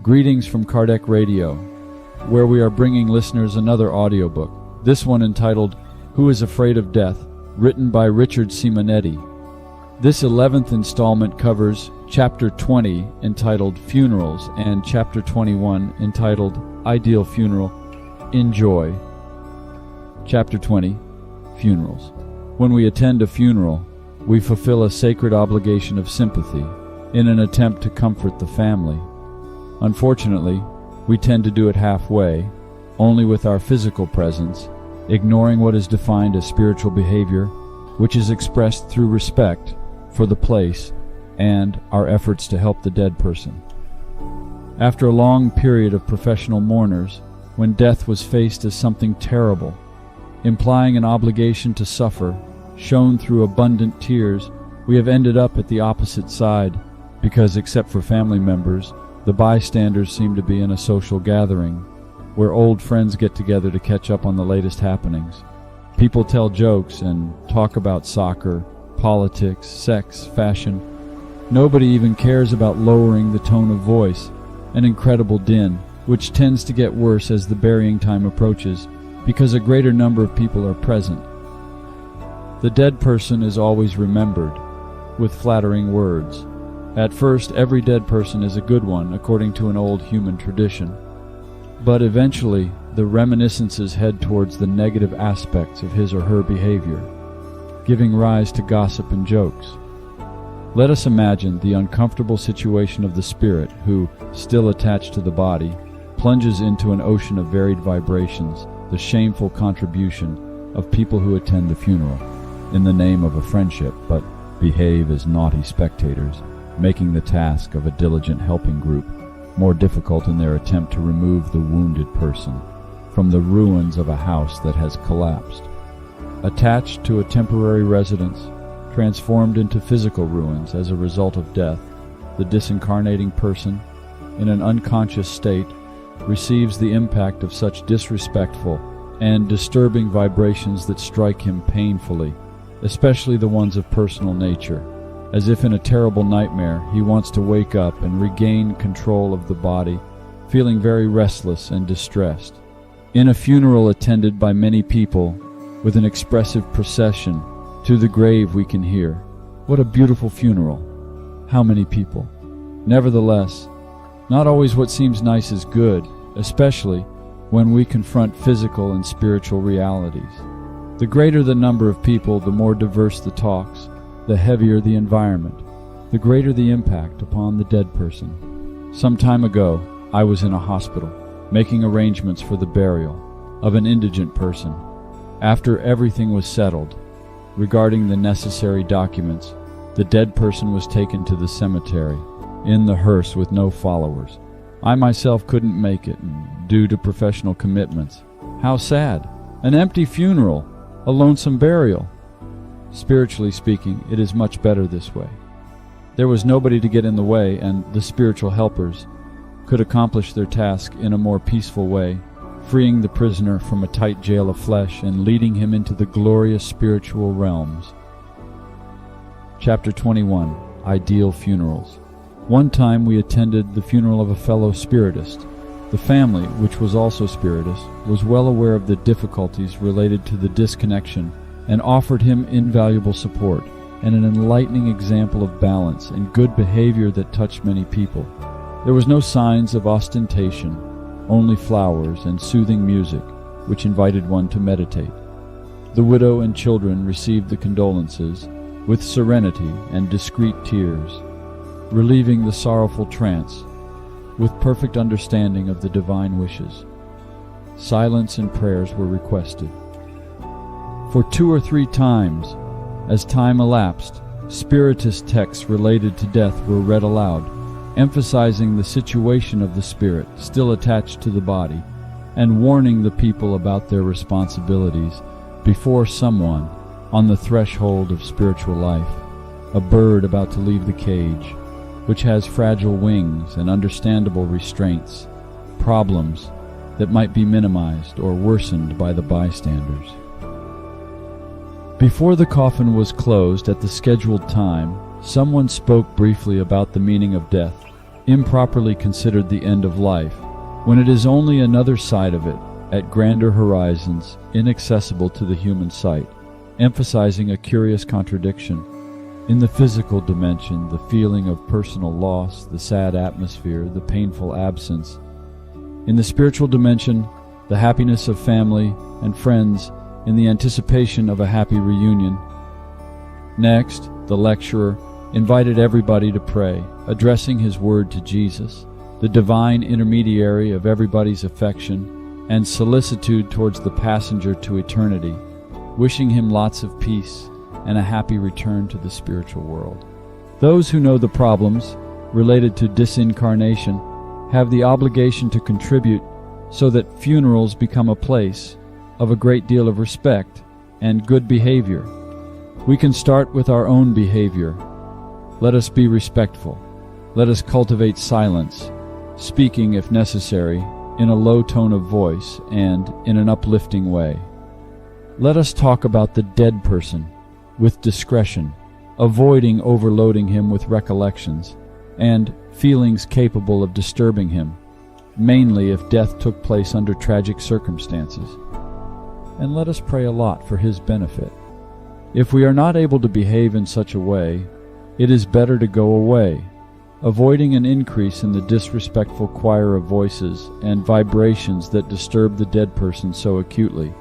Greetings from Kardec Radio, where we are bringing listeners another audiobook, this one entitled Who is Afraid of Death, written by Richard Simonetti. This 11th installment covers Chapter 20, entitled Funerals, and Chapter 21, entitled Ideal Funeral. Enjoy. Chapter 20, Funerals. When we attend a funeral, we fulfill a sacred obligation of sympathy in an attempt to comfort the family. Unfortunately, we tend to do it halfway, only with our physical presence, ignoring what is defined as spiritual behavior, which is expressed through respect for the place and our efforts to help the dead person. After a long period of professional mourners, when death was faced as something terrible, implying an obligation to suffer, shown through abundant tears, we have ended up at the opposite side, because except for family members, the bystanders seem to be in a social gathering, where old friends get together to catch up on the latest happenings. People tell jokes and talk about soccer, politics, sex, fashion. Nobody even cares about lowering the tone of voice, an incredible din, which tends to get worse as the burying time approaches, because a greater number of people are present. The dead person is always remembered, with flattering words. At first, every dead person is a good one, according to an old human tradition. But eventually, the reminiscences head towards the negative aspects of his or her behavior, giving rise to gossip and jokes. Let us imagine the uncomfortable situation of the spirit who, still attached to the body, plunges into an ocean of varied vibrations, the shameful contribution of people who attend the funeral, in the name of a friendship, but behave as naughty spectators, making the task of a diligent helping group more difficult in their attempt to remove the wounded person from the ruins of a house that has collapsed. Attached to a temporary residence, transformed into physical ruins as a result of death, the disincarnating person, in an unconscious state, receives the impact of such disrespectful and disturbing vibrations that strike him painfully, especially the ones of personal nature. As if in a terrible nightmare, he wants to wake up and regain control of the body, feeling very restless and distressed. In a funeral attended by many people, with an expressive procession to the grave we can hear, what a beautiful funeral! How many people! Nevertheless, not always what seems nice is good, especially when we confront physical and spiritual realities. The greater the number of people, the more diverse the talks, the heavier the environment, the greater the impact upon the dead person. Some time ago, I was in a hospital, making arrangements for the burial of an indigent person. After everything was settled, regarding the necessary documents, the dead person was taken to the cemetery, in the hearse with no followers. I myself couldn't make it, due to professional commitments. How sad! An empty funeral, a lonesome burial. Spiritually speaking, it is much better this way. There was nobody to get in the way, and the spiritual helpers could accomplish their task in a more peaceful way, freeing the prisoner from a tight jail of flesh and leading him into the glorious spiritual realms. Chapter 21, Ideal Funerals. One time we attended the funeral of a fellow Spiritist. The family, which was also Spiritist, was well aware of the difficulties related to the disconnection and offered him invaluable support and an enlightening example of balance and good behavior that touched many people. There was no signs of ostentation, only flowers and soothing music, which invited one to meditate. The widow and children received the condolences with serenity and discreet tears, relieving the sorrowful trance with perfect understanding of the divine wishes. Silence and prayers were requested. For 2 or 3 times, as time elapsed, Spiritist texts related to death were read aloud, emphasizing the situation of the spirit still attached to the body, and warning the people about their responsibilities before someone on the threshold of spiritual life, a bird about to leave the cage, which has fragile wings and understandable restraints, problems that might be minimized or worsened by the bystanders. Before the coffin was closed at the scheduled time, someone spoke briefly about the meaning of death, improperly considered the end of life, when it is only another side of it, at grander horizons, inaccessible to the human sight, emphasizing a curious contradiction. In the physical dimension, the feeling of personal loss, the sad atmosphere, the painful absence. In the spiritual dimension, the happiness of family and friends in the anticipation of a happy reunion. Next, the lecturer invited everybody to pray, addressing his word to Jesus, the divine intermediary of everybody's affection and solicitude towards the passenger to eternity, wishing him lots of peace and a happy return to the spiritual world. Those who know the problems related to disincarnation have the obligation to contribute so that funerals become a place of a great deal of respect and good behavior. We can start with our own behavior. Let us be respectful. Let us cultivate silence, speaking, if necessary, in a low tone of voice and in an uplifting way. Let us talk about the dead person with discretion, avoiding overloading him with recollections and feelings capable of disturbing him, mainly if death took place under tragic circumstances. And let us pray a lot for his benefit. If we are not able to behave in such a way, it is better to go away, avoiding an increase in the disrespectful choir of voices and vibrations that disturb the dead person so acutely.